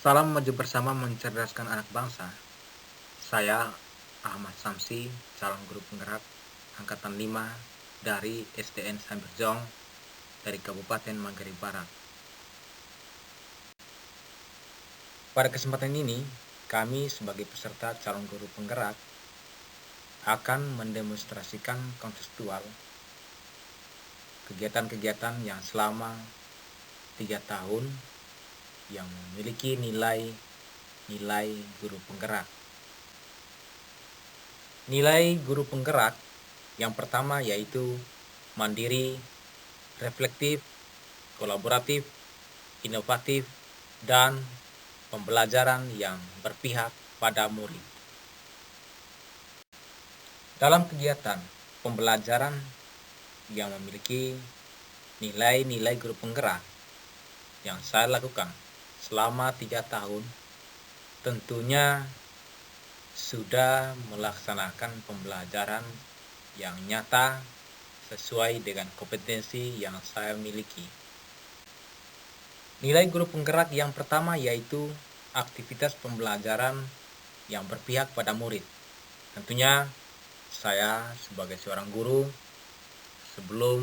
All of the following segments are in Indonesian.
Salam maju bersama mencerdaskan anak bangsa. Saya Ahmad Samsi, calon guru penggerak angkatan 5 dari SDN Samberjong dari Kabupaten Manggarai Barat. Pada kesempatan ini, kami sebagai peserta calon guru penggerak akan mendemonstrasikan konseptual kegiatan-kegiatan yang selama 3 tahun yang memiliki nilai guru penggerak. Nilai guru penggerak yang pertama yaitu mandiri, reflektif, kolaboratif, inovatif, dan pembelajaran yang berpihak pada murid. Dalam kegiatan pembelajaran yang memiliki nilai-nilai guru penggerak yang saya lakukan selama 3 tahun, tentunya sudah melaksanakan pembelajaran yang nyata sesuai dengan kompetensi yang saya miliki. Nilai guru penggerak yang pertama yaitu aktivitas pembelajaran yang berpihak pada murid. Tentunya saya sebagai seorang guru, sebelum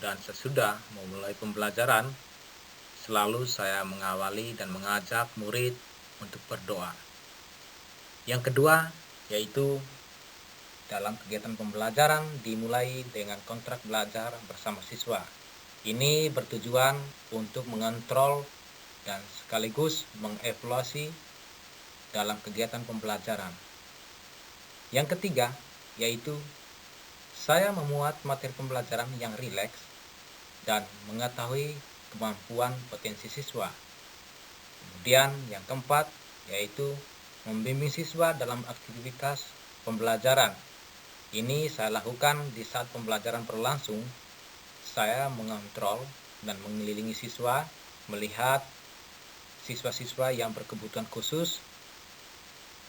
dan sesudah memulai pembelajaran, selalu saya mengawali dan mengajak murid untuk berdoa. Yang kedua yaitu dalam kegiatan pembelajaran dimulai dengan kontrak belajar bersama siswa. Ini bertujuan untuk mengontrol dan sekaligus mengevaluasi dalam kegiatan pembelajaran. Yang ketiga yaitu saya memuat materi pembelajaran yang rileks dan mengetahui kemampuan potensi siswa. Kemudian yang keempat yaitu membimbing siswa dalam aktivitas pembelajaran. Ini saya lakukan di saat pembelajaran berlangsung. Saya mengontrol dan mengelilingi siswa, melihat siswa-siswa yang berkebutuhan khusus,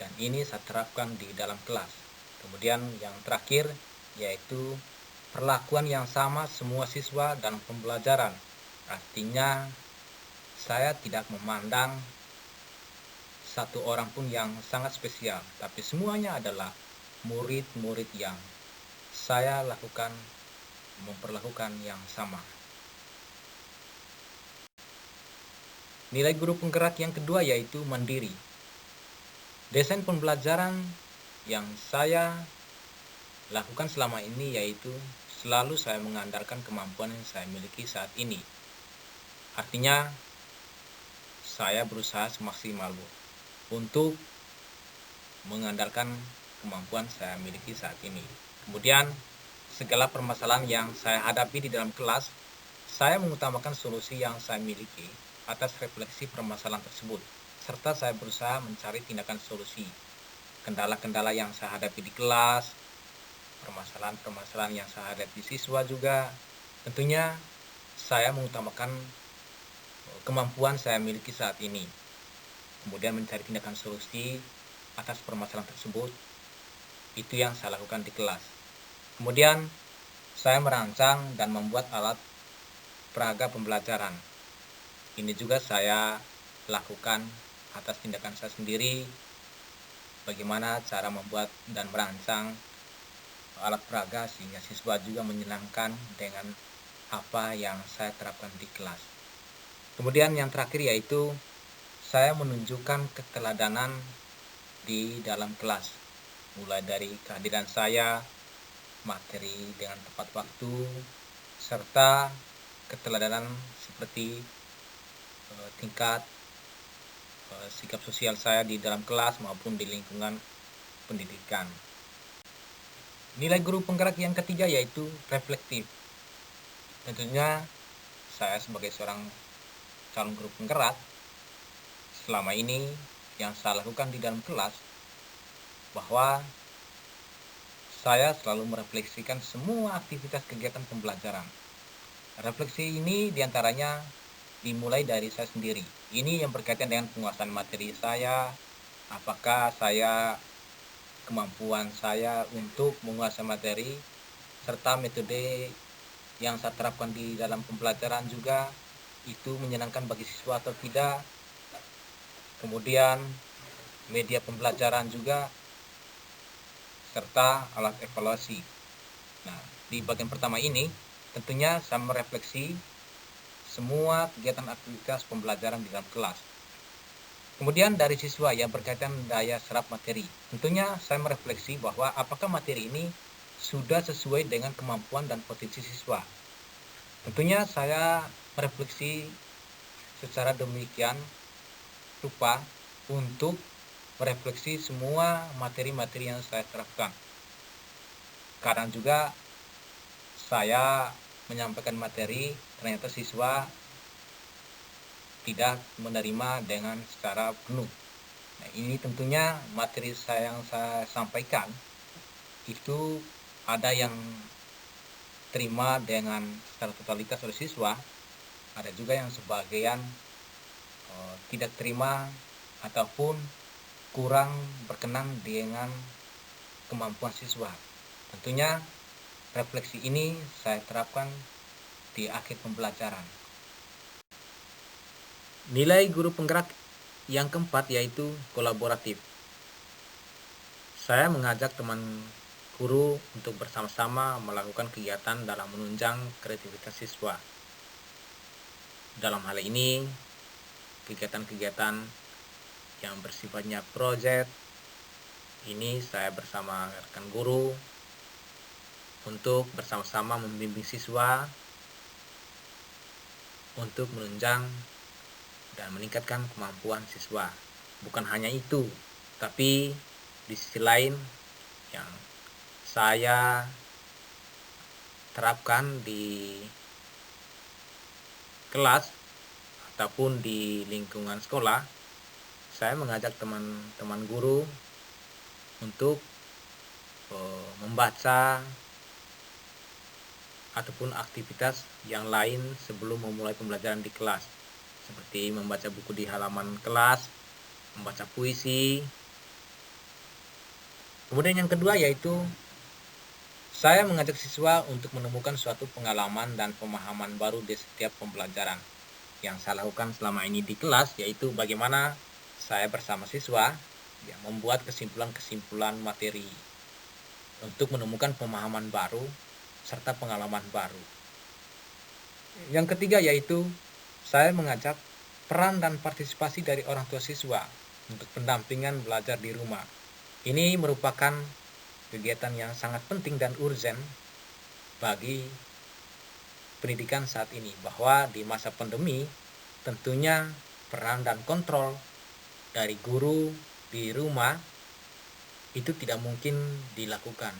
dan ini saya terapkan di dalam kelas. Kemudian yang terakhir yaitu perlakuan yang sama semua siswa dalam pembelajaran. Artinya saya tidak memandang satu orang pun yang sangat spesial, tapi semuanya adalah murid-murid yang saya memperlakukan yang sama. Nilai guru penggerak yang kedua yaitu mandiri. Desain pembelajaran yang saya lakukan selama ini yaitu selalu saya mengandalkan kemampuan yang saya miliki saat ini. Artinya saya berusaha semaksimal untuk mengandalkan kemampuan saya miliki saat ini. Kemudian segala permasalahan yang saya hadapi di dalam kelas, saya mengutamakan solusi yang saya miliki atas refleksi permasalahan tersebut, serta saya berusaha mencari tindakan solusi kendala-kendala yang saya hadapi di kelas, permasalahan-permasalahan yang saya hadapi siswa juga. Tentunya saya mengutamakan kemampuan saya miliki saat ini, kemudian mencari tindakan solusi atas permasalahan tersebut. Itu yang saya lakukan di kelas. Kemudian saya merancang dan membuat alat peraga pembelajaran. Ini juga saya lakukan atas tindakan saya sendiri, bagaimana cara membuat dan merancang alat peraga sehingga siswa juga menyenangkan dengan apa yang saya terapkan di kelas. Kemudian yang terakhir yaitu saya menunjukkan keteladanan di dalam kelas, mulai dari kehadiran saya, materi dengan tepat waktu, serta keteladanan seperti tingkat sikap sosial saya di dalam kelas maupun di lingkungan pendidikan. Nilai guru penggerak yang ketiga yaitu reflektif. Tentunya saya sebagai seorang calon guru penggerak, selama ini yang saya lakukan di dalam kelas, bahwa saya selalu merefleksikan semua aktivitas kegiatan pembelajaran. Refleksi ini diantaranya dimulai dari saya sendiri. Ini yang berkaitan dengan penguasaan materi saya, apakah kemampuan saya untuk menguasai materi, serta metode yang saya terapkan di dalam pembelajaran juga itu menyenangkan bagi siswa atau tidak. kemudian media pembelajaran juga, serta alat evaluasi. Nah, di bagian pertama ini tentunya saya merefleksi semua kegiatan aktivitas pembelajaran di dalam kelas. Kemudian dari siswa yang berkaitan daya serap materi, tentunya saya merefleksi bahwa apakah materi ini sudah sesuai dengan kemampuan dan potensi siswa. Tentunya saya merefleksi secara demikian rupa untuk merefleksi semua materi-materi yang saya terapkan. Kadang juga saya menyampaikan materi, ternyata siswa tidak menerima dengan secara penuh. Nah, ini tentunya materi yang saya sampaikan itu ada yang terima dengan secara totalitas oleh siswa, ada juga yang sebagian tidak terima ataupun kurang berkenan dengan kemampuan siswa. Tentunya refleksi ini saya terapkan di akhir pembelajaran. Nilai guru penggerak yang keempat yaitu kolaboratif. Saya mengajak teman guru untuk bersama-sama melakukan kegiatan dalam menunjang kreativitas siswa. Dalam hal ini, kegiatan-kegiatan yang bersifatnya proyek, ini saya bersama rekan guru untuk bersama-sama membimbing siswa untuk menunjang dan meningkatkan kemampuan siswa. Bukan hanya itu, tapi di sisi lain yang saya terapkan di kelas ataupun di lingkungan sekolah, saya mengajak teman-teman guru untuk membaca ataupun aktivitas yang lain sebelum memulai pembelajaran di kelas, seperti membaca buku di halaman kelas, membaca puisi. Kemudian yang kedua yaitu saya mengajak siswa untuk menemukan suatu pengalaman dan pemahaman baru di setiap pembelajaran. Yang saya lakukan selama ini di kelas yaitu bagaimana saya bersama siswa membuat kesimpulan-kesimpulan materi untuk menemukan pemahaman baru serta pengalaman baru. Yang ketiga yaitu saya mengajak peran dan partisipasi dari orang tua siswa untuk pendampingan belajar di rumah. Ini merupakan kegiatan yang sangat penting dan urgen bagi pendidikan saat ini, bahwa di masa pandemi tentunya peran dan kontrol dari guru di rumah itu tidak mungkin dilakukan,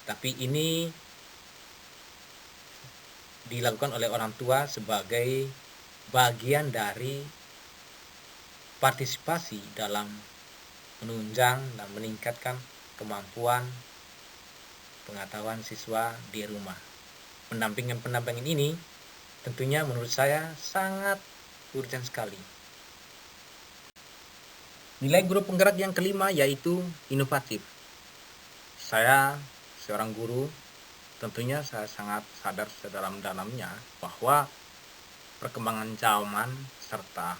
tapi ini dilakukan oleh orang tua sebagai bagian dari partisipasi dalam menunjang dan meningkatkan kemampuan pengetahuan siswa di rumah. Pendampingan ini tentunya menurut saya sangat urgent sekali. Nilai guru penggerak yang kelima yaitu inovatif. Saya seorang guru, tentunya saya sangat sadar sedalam-dalamnya bahwa perkembangan zaman serta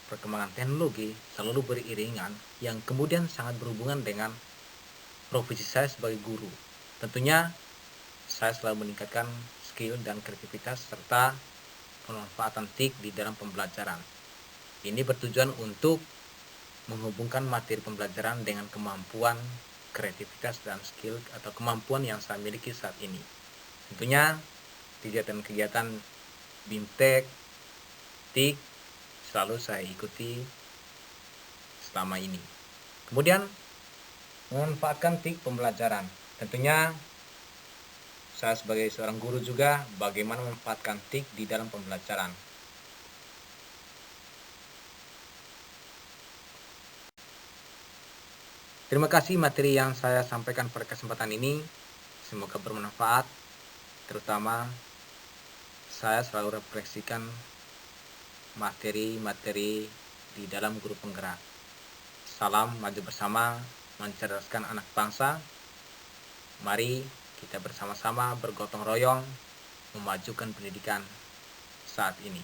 perkembangan teknologi selalu beriringan, yang kemudian sangat berhubungan dengan profesi saya sebagai guru. Tentunya saya selalu meningkatkan skill dan kreativitas serta pemanfaatan TIK di dalam pembelajaran. Ini bertujuan untuk menghubungkan materi pembelajaran dengan kemampuan, kreativitas, dan skill atau kemampuan yang saya miliki saat ini. Tentunya kegiatan-kegiatan BIMTEK, TIK selalu saya ikuti selama ini. Kemudian memanfaatkan TIK pembelajaran. Tentunya saya sebagai seorang guru juga bagaimana memanfaatkan TIK di dalam pembelajaran. Terima kasih materi yang saya sampaikan pada kesempatan ini. Semoga bermanfaat. Terutama saya selalu refleksikan materi-materi di dalam guru penggerak. Salam maju bersama, mencerdaskan anak bangsa. Mari kita bersama-sama bergotong royong memajukan pendidikan saat ini.